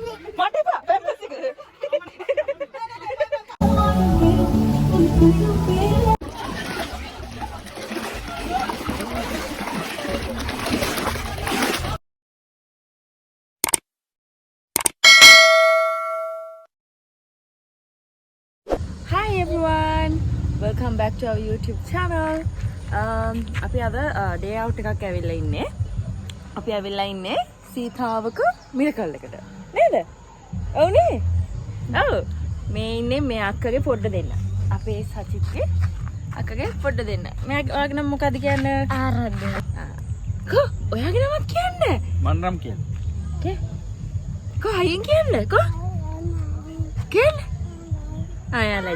Hi everyone, welcome back to our YouTube channel. අපි අද day out එකක් ඇවිල්ලා ඉන්නේ. අපි ඇවිල්ලා ඉන්නේ සීතාවක මිරකල් එකට. නේද? ඔව් නේ. ඔව්. මේ ඉන්නේ මේ අක්කගේ පොඩ්ඩ දෙන්න. අපේ සචිත්ගේ අක්කගේ පොඩ්ඩ දෙන්න. ඔයාගේ නම මොකද්ද කියන්නේ? ආරාධ්‍ය. කො ඔයාගේ නමක් කියන්නේ? මන් නම් කියන්නේ. කේ? කො අයින් කියන්නේ? කො? කියන්නේ? ආයලද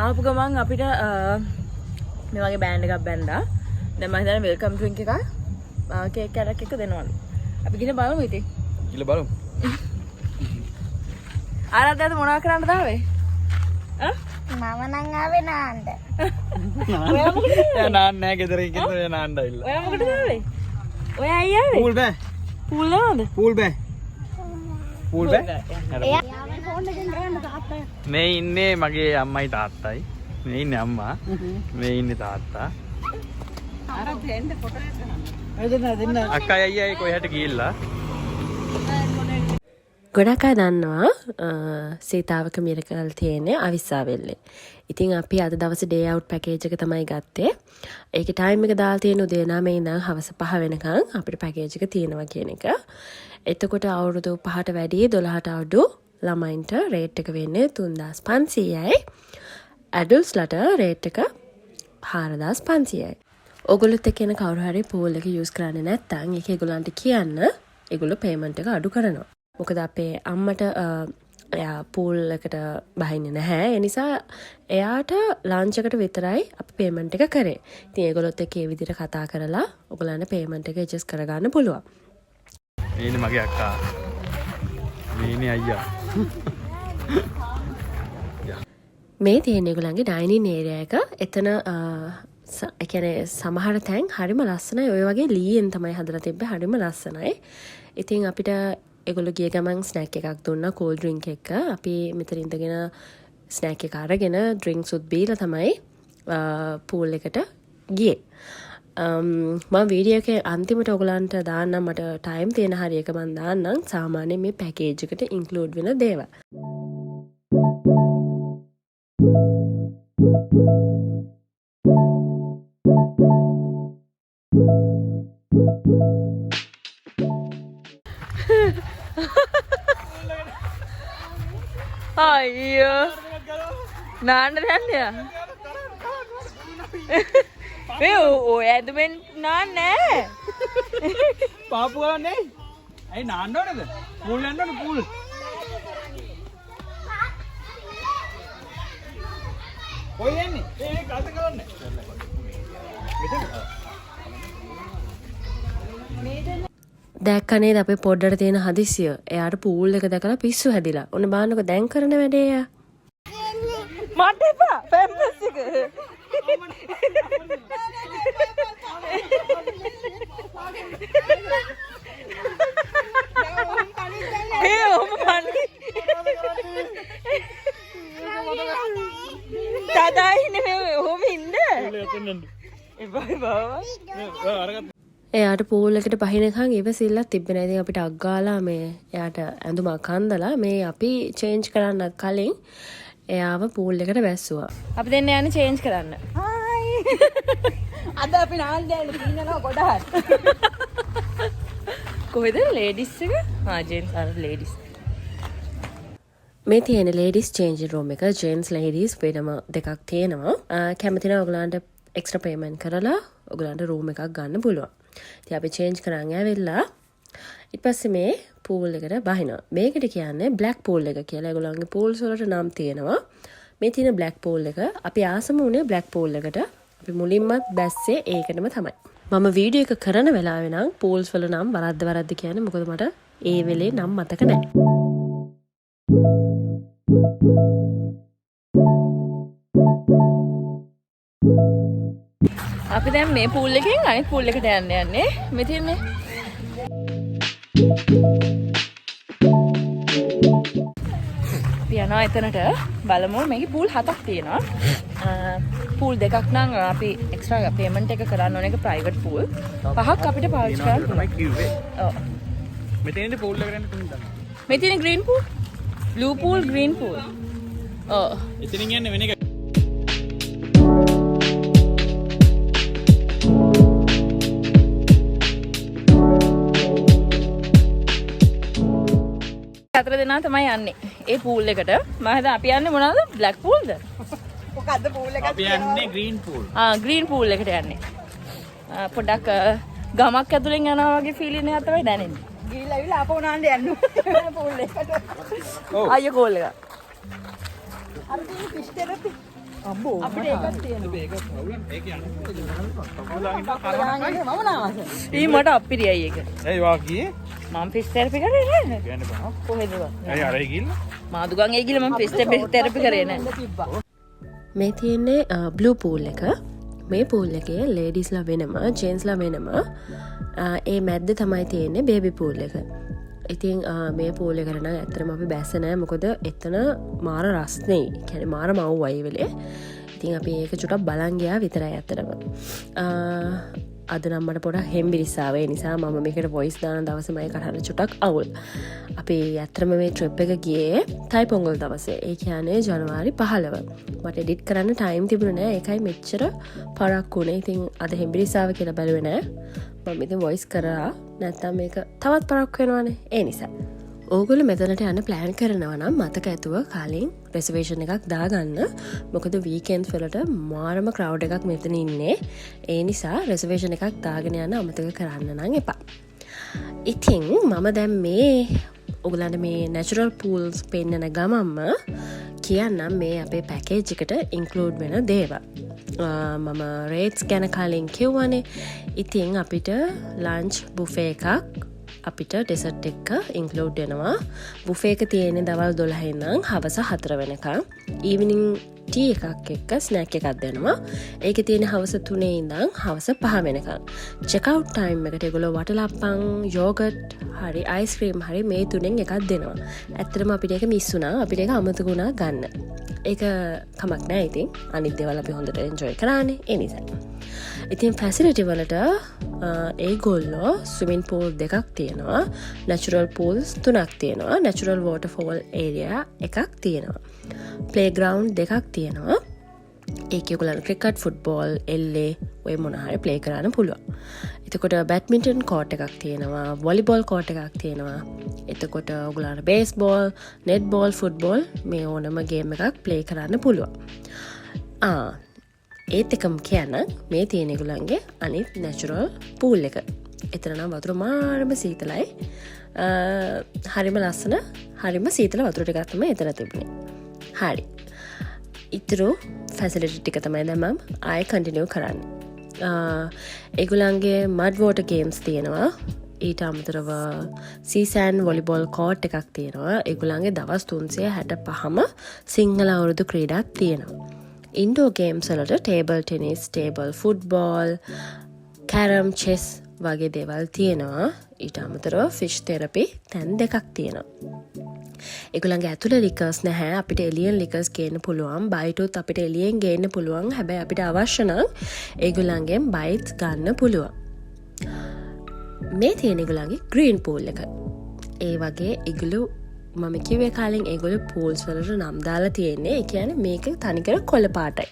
ආපු ගමන් අපිට මේ වගේ බෑන්ඩ් එකක් බැන්දා. දැන් මම හිතන්නේ වෙල්කම් ඩ්‍රින්ක් එකක් කේක් කෑල්ලක් එක දෙනවලු. අපි ගිහින් බලමු ඉතින්. ගිහලා බලමු. ආරාධ්‍යද මොනවා කරන්නද ආවේ? මම නම් ආවේ නාන්න. ඔයා මොකටද ආවේ? එයා නාන්න නැහැ ගෙදර ඉන්න එයා නාන්න ඇවිල්ලා. ඔයා මොකටද ආවේ? ඔයා අයියා ආවේ? පූල් බෑ. පූල් නේද? පූල් බෑ. පූල් බෑ. එයාගේ ෆෝන් එකෙන් ගන්න තාත්තා. මේ ඉන්නේ මගේ අම්මයි තාත්තයි. මේ ඉන්නේ අම්මා. මේ ඉන්නේ තාත්තා. ආරාධ්‍ය එන්න ෆොටෝ එකක් ගන්න. දෙන්න. අක්කයි අයියයි කොහෙට ගිහිල්ලා? ගොඩක් අය දන්නවා සීතාවක මිරකල් තියෙන්නේ අවිස්සාවෙල්ලේ. ඉතින් අපි අද දවසේ ඩේ අවුට් පැකේජ් එක තමයි ගත්තේ. ඒකේ ටයිම් එක දාලා තියෙන උදේ 9 ඉඳන් හවස 5 වෙනකන් අපිට පැකේජ් එක තියෙනවා කියන එක. එතකොට අවුරුදු 5ට වැඩි 12ට අඩු ළමයින්ට රේට් එක වෙන්නේ 3500යි. ඇඩල්ට්ස්ලට රේට් එක 4500යි. ඔයගොල්ලොත් එක්ක එන කවුරු හරි පූල් එක යූස් කරන්නේ නැත්නම් ඒක ඒගොල්ලන්ට කියන්න ඒගොල්ලෝ පේමන්ට් එක අඩු කරනවා. මොකද අපේ අම්මට එයා පූල් එකට බහින්නේ නැහැ. ඒ නිසා එයාට ලන්ච් එකට විතරයි අපි පේමන්ට් එක කරේ. ඉතින් ඒගොල්ලොත් එක්ක මේ විදිහට කතා කරලා ඔයගොල්ලන්ට පේමන්ට් එක ඇඩ්ජස්ට් කරගන්න පුළුවන්. මේ ඉන්නේ මගේ අක්කා. මේ ඉන්නේ අයියා. මේ තියෙන ඒගොල්ලන්ගේ ඩයිනින් ඒරියා එක. එතන ඒ කියන්නේ සමහර තැන් හරිම ලස්සනයි. ඔය වගේ ලීයෙන් තමයි හදලා තිබ්බේ. හරිම ලස්සනයි. ඉතින් අපිට ඒගොල්ලෝ ගිය ගමන් ස්නැක් එකක් දුන්නා කෝල් ඩ්‍රින්ක් එක. අපි මෙතන ඉඳගෙන ස්නැක් එක අරගෙන ඩ්‍රින්ක්ස් උත් බීලා තමයි පූල් එකට ගියේ. මම වීඩියෝ එකේ අන්තිමට ඔයගලන්ට දාන්නම්. මට ටයිම් තියෙන හරිය එක මම දාන්නම්. සාමාන්‍යයෙන් මේ පැකේජ් එකට ඉන්ක්ලූඩ් වෙන දේවල්. අයියෝ නාන්න යන්නේ. මේ ඔය ඇදුමෙන් නාන්නේ පාපු ගන්නේ. ඇයි නාන්න ඕනේද? පූල් යන්න ඕනේ පූල්. කොයි යන්නේ? ඒ ගල්ත කරන්නේ. දැක්ක නේද අපේ පොඩ්ඩට තියෙන හදිසිය. එයාට පූල් එක දැකලා පිස්සු හැදිලා. ඔන්න බලන්නකො දැන් කරන වැඩේ එයා. මට එපා පැම්පස් එක. ඒ ඔහොම පණි. දාදායි නෙමෙයි ඔහොම ඉන්න. එපා බාවා. එයාට පූල් එකට පහිනකන් ඉවසිල්ලක් තිබ්බේ නැහැ. ඉතින් අපිට අග්ගාලා මේ එයාට ඇඳුමක් අන්දලා මේ අපි චේන්ජ් කරන්න කලින් එයාව පූල් එකට බැස්සුවා. අපි දෙන්න යන්නේ චේන්ජ් කරන්න. හායි. අද අපි නාල් දැන් ඉන්නවා ගොඩාක්. කොහෙද ලේඩිස් එක? ජෙන්ට්ස් අර ලේඩිස්. මේ තියෙන ලේඩිස් චේන්ජ් රූම් එක ජෙන්ට්ස් ලේඩිස් වෙනම දෙකක් තියෙනවා. කැමති නම් ඔයගලන්ට එක්ස්ට්‍රා පේමන්ට් කරලා ඔයගලන්ට රූම් එකක් ගන්න පුළුවන්. ඉතින් අපි චේන්ජ් කරන් ඇවිල්ලා ඊට පස්සේ මේ පූල් එකට බහිනවා. මේකට කියන්නේ බ්ලැක් පූල් එක කියලා. ඒගොල්ලන්ගේ පූල්ස් වලට නම් තියෙනවා. මේ තියෙන බ්ලැක් පූල් එක අපි ආසම උනේ බ්ලැක් පූල් එකට. අපි මුලින්මත් බැස්සේ ඒකටම තමයි. මම වීඩියෝ එක කරන වෙලාවේ නම් පූල්ස් වල නම් වරද්ද කියන්නේ මොකද මට ඒ වෙලේ නම් මතක නැහැ. අපි දැන් මේ පූල් එකෙන් අනිත් පූල් එකට යන්නේ. මෙතන අපි යනවා එතනට බලමු මේකේ pool 7ක් තියෙනවා. pool දෙකක් නම් අපි extra payment එක කරන්න ඕන එක private pool. 5ක් අපිට පාවිච්චි කරන්න පුළුවන්. කිව්වේ. ඔව්. මෙතනින් pool එක ගන්න තුන් තමයි. මේ තියෙන green pool, blue pool, green pool. ඔව්. එතනින් යන්නේ වෙන එක. හතර දෙනා තමයි යන්නේ. ඒ pool එකට. මම හිතා අපි යන්නේ මොනවද? black pool ද? මොකද්ද pool එකක්? අපි යන්නේ green pool. green pool එකට යන්නේ. පොඩ්ඩක් ගමක් ඇතුලෙන් යනවා වගේ feeling එකක් තමයි දැනෙන්නේ. ගිහිල්ලා ඉවිලා ආපහු නාන්න යන්න pool එකට. ඔව්. අයියෝ goal එක. අර තියෙන fish therapy. අම්බෝ අපිට එකක් තියෙනවා. මේක ප්‍රොබ්ලම් ඒක යන්නේ. මම නාවස. ඊ මට අප්පිරියයි ඒක. ඒ වාගියේ මම fish therapy කරේ නෑ. කියන්න බෑ. කොහෙද? අය අරයි ගිල්ල. මාදුගන් ඒ ගිහලා මම fish therapy කරේ නෑ. මේ තියෙන්නේ බ්ලූ පූල් එක. මේ පූල් එකේ ලේඩිස්ලා වෙනම ජෙන්ස්ලා වෙනම ඒ මැද්ද තමයි තියෙන්නේ බේබි පූල් එක. ඉතින් මේ පූල් එකට නම් ඇත්තටම අපි බැස්ස නෑ මොකද එතන මාර රස්නේ. කියන්නේ මාර මව්වයි වෙලේ. ඉතින් අපි ඒක චුට්ටක් බලන් ගියා විතරයි ඇත්තටම. අද නම් මට පොඩක් හෙම්බිරිස්සාව. ඒ නිසා මම මේකට වොයිස් දාන දවසේමයි කටහඬ චුට්ටක් අවුල්. අපි ඇත්තටම මේ ට්‍රිප් එක ගියේ තයි පොංගල් දවසේ. ඒ කියන්නේ ජනවාරි 15. මට එඩිට් කරන්න ටයිම් තිබුණේ නෑ. ඒකයි මෙච්චර පරක් වුණේ. ඉතින් අද හෙම්බිරිස්සාව කියලා බැලුවේ නෑ. මම ඉතින් වොයිස් කරා. නැත්තම් මේක තවත් පරක් වෙනවනේ. ඒ නිසා ඕගොල්ලෝ මෙතනට යන්න ප්ලෑන් කරනවා නම් මතක ඇතුව කලින් රිසර්වේෂන් එකක් දාගන්න. මොකද වීකෙන්ඩ්ස් වලට මාරම ක්‍රවුඩ් එකක් මෙතන ඉන්නේ. ඒ නිසා රිසර්වේෂන් එකක් දාගෙන යන්න අමතක කරන්න නම් එපා. ඉතින් මම දැන් මේ ඔයගලන්ට මේ නැචරල් පූල්ස් පෙන්නන ගමම්ම කියන්නම් මේ අපේ පැකේජ් එකට ඉන්ක්ලූඩ් වෙන දේවල්. මම රේට්ස් ගැන කලින් කිව්වනේ. ඉතින් අපිට ලන්ච් බුෆේ එකක් අපිට ඩෙසර්ට් එක ඉන්ක්ලූඩ් වෙනවා. බුෆේ එක තියෙන්නේ දවල් 12 ඉඳන් හවස 4 වෙනකම්. ඊවිනිං ටී එකක් එක්ක ස්නැක් එකක් දෙනවා. ඒකේ තියෙන හවස 3 ඉඳන් හවස 5 වෙනකම්. චෙක් අවුට් ටයිම් එකට ඒගොල්ලෝ වටලප්පන්, යෝගට්, හරි අයිස්ක්‍රීම් හරි මේ තුනෙන් එකක් දෙනවා. ඇත්තටම අපිට ඒක මිස් වුණා. අපිට ඒක අමතක වුණා ගන්න. ඒක කමක් නෑ ඉතින්. අනිත් දේවල් අපි හොඳට එන්ජොයි කරානේ. ඒ නිසා. ඉතින් ෆැසිලිටි වලට ඒගොල්ලෝ ස්විමින් පූල් දෙකක් තියෙනවා. නැචරල් පූල්ස් 3ක් තියෙනවා. නැචරල් වෝටර්ෆෝල් ඒරියා එකක් තියෙනවා. ප්ලේග්‍රවුන්ඩ් දෙකක් තියෙනවා. ඒක ඔයගොල්ලන්ට ක්‍රිකට්, ෆුට්බෝල්, එල්ලේ ඔය මොන හරි ප්ලේ කරන්න පුළුවන්. එතකොට බැඩ්මින්ටන් කෝට් එකක් තියෙනවා. වොලිබෝල් කෝට් එකක් තියෙනවා. එතකොට ඔයගොල්ලන්ට බේස්බෝල්, නෙට්බෝල්, ෆුට්බෝල් මේ ඕනම ගේම් එකක් ප්ලේ කරන්න පුළුවන්. ඒත් එකම කියන්න මේ තියෙන ඒගොල්ලන්ගේ අනිත් නැචරල් පූල් එක. එතන නම් වතුර මාරම සීතලයි. හරිම ලස්සන, හරිම සීතල වතුර ටිකක් තමයි එතන තිබුණේ. හරි. ඉතුරු ෆැසිලිටි ටික තමයි දැන් මම ආයෙ කන්ටිනියු කරන්නේ. ඒගොල්ලන්ගේ මඩ් වෝටර් ගේම්ස් තියෙනවා. ඊට අමතරව සීසෑන් වොලිබෝල් කෝට් එකක් තියෙනවා. ඒගොල්ලන්ගේ දවස් 365ම සිංහල අවුරුදු ක්‍රීඩාවක් තියෙනවා. ඉන්ඩෝ ගේම්ස් වලට table tennis, table football, carrom, chess වගේ දේවල් තියෙනවා. ඊට අමතරව ෆිෂ් තෙරපි තැන් දෙකක් තියෙනවා. ඒගොල්ලන්ගේ ඇතුළේ ලිකර්ස් නැහැ. අපිට එලියන් ලිකර්ස් ගේන්න පුළුවන්. බයිටුත් අපිට එලියෙන් ගේන්න පුළුවන්. හැබැයි අපිට අවශ්‍ය නම් ඒගොල්ලන්ගෙන් බයිට්ස් ගන්න පුළුවන්. මේ තියෙන ඒගොල්ලන්ගේ ග්‍රීන් පූල් එක. ඒ වගේ ඒගොල්ලෝ මම කිව්වේ කලින් ඒගොල්ලෝ පූල්ස් වලට නම් දාලා තියෙන්නේ. ඒ කියන්නේ මේක තනිකර කොළ පාටයි.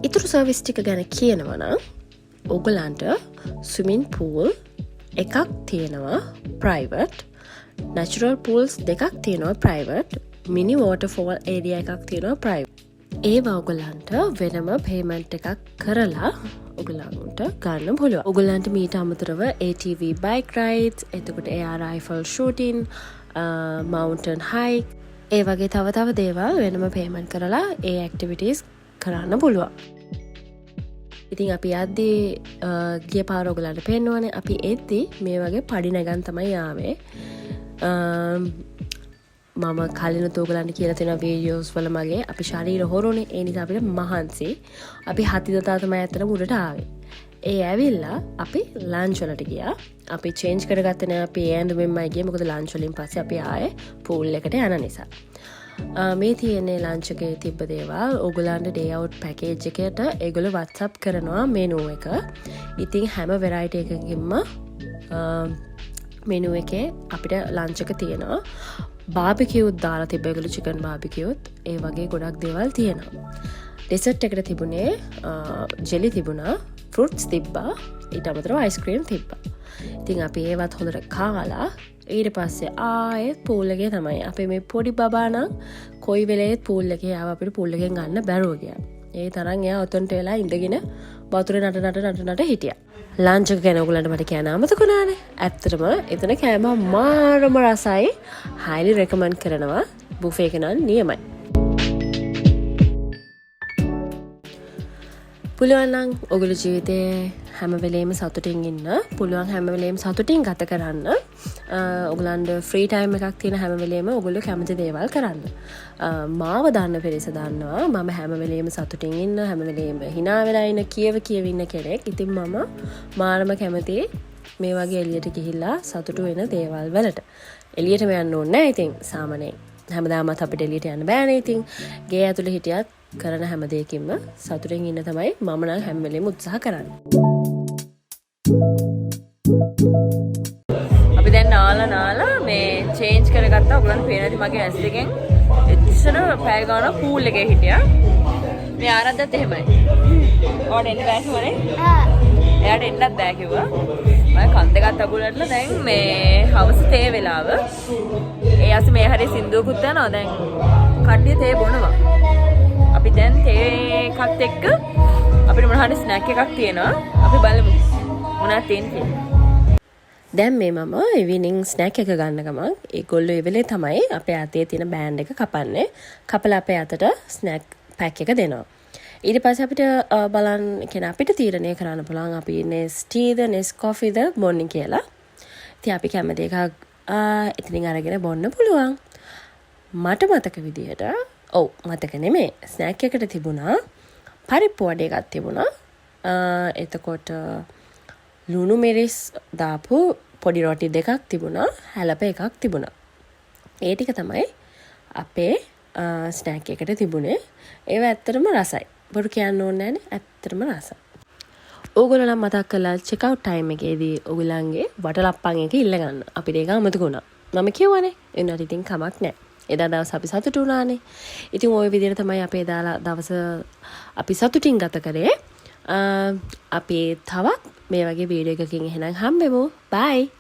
ඉතුරු සර්විස් ටික ගැන කියනවා නම් ඕගොල්ලන්ට ස්විමින් පූල් එකක් තියෙනවා ප්‍රයිවට්, නැචරල් පූල්ස් දෙකක් තියෙනවා ප්‍රයිවට්, මිනි වෝටර්ෆෝල් ඒරියා එකක් තියෙනවා ප්‍රයිවට්. ඒවා ඔයගොල්ලන්ට වෙනම පේමන්ට් එකක් කරලා ඔයගොල්ලන්ට ගන්න පුළුවන්. ඔයගොල්ලන්ට මීට අමතරව ATV bike rides, එතකොට air rifle shooting, mountain hike, ඒ වගේ තව දේවල් වෙනම පේමන්ට් කරලා ඒ activities කරන්න පුළුවන්. ඉතින් අපි යද්දී ගිය පාර ඔයගොල්ලන්ට පෙන්වන්නේ අපි එද්දී මේ වගේ පඩි නැගන් තමයි ආවේ. මම කලිනුත් ඔයගොල්ලන්ට කියලා තියෙන වීඩියෝස් වල මගේ අපි ශරීර හොරෝනේ. ඒ නිසා අපිට මහන්සි. අපි හති දතා තමයි ඇත්තට උඩට ආවේ. ඒ ඇවිල්ලා අපි ලන්ච් වලට ගියා. අපි චේන්ජ් කරගත්තේ නෑ අපි ඇඳුමෙන්මයි ගියේ. මොකද ලන්ච් වලින් පස්සේ අපි ආයේ පූල් එකට යන නිසා. මේ තියෙන්නේ ලන්ච් එකේ තිබ්බ දේවල්. ඕගොල්ලන්ට ඩේ අවුට් පැකේජ් එකට ඒගොල්ලෝ WhatsApp කරනවා මෙනු එක. ඉතින් හැම වෙරයිටි එකකින්ම මෙනු එකේ අපිට ලන්ච් එක තියෙනවා. බාබිකියුත් දාලා තිබ්බ ඒගොල්ලෝ චිකන් බාබිකියුත් ඒ වගේ ගොඩක් දේවල් තියෙනවා. ඩෙසර්ට් එකට තිබුණේ ජෙලි තිබුණා, ෆෘට්ස් තිබ්බා, ඊට අමතරව අයිස්ක්‍රීම් තිබ්බා. ඉතින් අපි ඒවත් හොඳට කාලා ඊට පස්සේ ආයෙත් පූල් එකේ තමයි. අපේ මේ පොඩි බබා නම් කොයි වෙලේත් පූල් එකේ ආව අපිට පූල් එකෙන් ගන්න බැරුව ගියා. ඒ තරම් එයා ඔතනට වෙලා ඉඳගෙන වතුරේ නට හිටියා. ලන්ච් එක ගැන ඔයගලන්ට මට කියන්න අමතක වුණානේ. ඇත්තටම එතන කෑම මාරම රසයි. highly recommend කරනවා. බුෆේ එක නම් නියමයි. පුළුවන් නම් ඔයගොල්ලෝ ජීවිතේ හැම වෙලේම සතුටින් ඉන්න, පුළුවන් හැම වෙලේම සතුටින් ගත කරන්න. ඔයගලන්ට ෆ්‍රී ටයිම් එකක් තියෙන හැම වෙලේම ඔයගොල්ලෝ කැමති දේවල් කරන්න. මාව දාන්න පෙරස දන්නවා මම හැම වෙලේම සතුටින් ඉන්න, හැම වෙලේම hina වෙලා ඉන්න, කියව ඉන්න කෙනෙක්. ඉතින් මම මාරම කැමතියි මේ වගේ එළියට ගිහිල්ලා සතුටු වෙන දේවල් වලට. එළියටම යන්න ඕනේ නැහැ. ඉතින් සාමාන්‍යයෙන් හැමදාමත් අපිට එළියට යන්න බෑනේ. ඉතින් ගේ ඇතුලේ හිටියත් කරන හැම දෙයකින්ම සතුටින් ඉන්න තමයි මම නම් හැම වෙලේම උත්සාහ කරන්නේ. අපි දැන් නාලා මේ චේන්ජ් කරගත්තා. ඔයගොල්ලන්ට පේන ඇති මගේ ඇස් දෙකෙන් එච්චර පැය ගානක් පූල් එකේ හිටියා. මේ ආරද්දත් එහෙමයි. ඔයාට එන්න බෑ කිව්වනේ. එයාට එන්නත් බෑ කිව්වා. මම කන් දෙකක් අගුලටලා දැන් මේ හවස තේ වෙලාව. ඒ අස මේ හරිය සින්දුවකුත් යනවා. දැන් කට්ටිය තේ බොනවා. අපි දැන් තේ එකත් එක්ක අපිට මොන හරි ස්නැක් එකක් තියෙනවා. අපි බලමු මොනවද තියෙන්නේ. දැන් මේ මම ඉවිනිං ස්නැක් එක ගන්න ගමන් ඒගොල්ලෝ ඒ වෙලේ තමයි අපේ අතේ තියෙන බෑන්ඩ් එක කපන්නේ. කපලා අපේ අතට ස්නැක් පැක් එක දෙනවා. ඊට පස්සේ අපිට බලන්න කියන අපිට තීරණය කරන්න පුළුවන් අපි නෙස් ටීද නෙස් කොෆිද බොන්නේ කියලා. ඉතින් අපි කැමති එකක් එතනින් අරගෙන බොන්න පුළුවන්. මට මතක විදිහට මතක නෙමේ ස්නැක් එකට තිබුණා පරිප්පු වඩ එකක් තිබුණා. එතකොට ලුණු මිරිස් දාපු පොඩි රොටි දෙකක් තිබුණා. හැලප එකක් තිබුණා. ඒ ටික තමයි අපේ ස්නැක් එකට තිබුණේ. ඒව ඇත්තටම රසයි. බොරු කියන්න ඕනේ නැනේ. ඇත්තටම රසයි. ඕගොල්ලෝ නම් මතක් කළා චෙක් අවුට් ටයිම් එකේදී ඔයගලන්ගේ වටලප්පන් එක ඉල්ල ගන්න. අපිට ඒක අමතක වුණා. මම කිව්වනේ. එන්නට ඉතින් කමක් නැහැ. එදා දවස් අපි සතුටු වුණානේ. ඉතින් ওই විදිහට තමයි අපේ දවස අපි සතුටින් ගත කරේ. අපි තවත් මේ වගේ වීඩියෝ එකකින් එහෙනම් හම්බෙමු. බයි.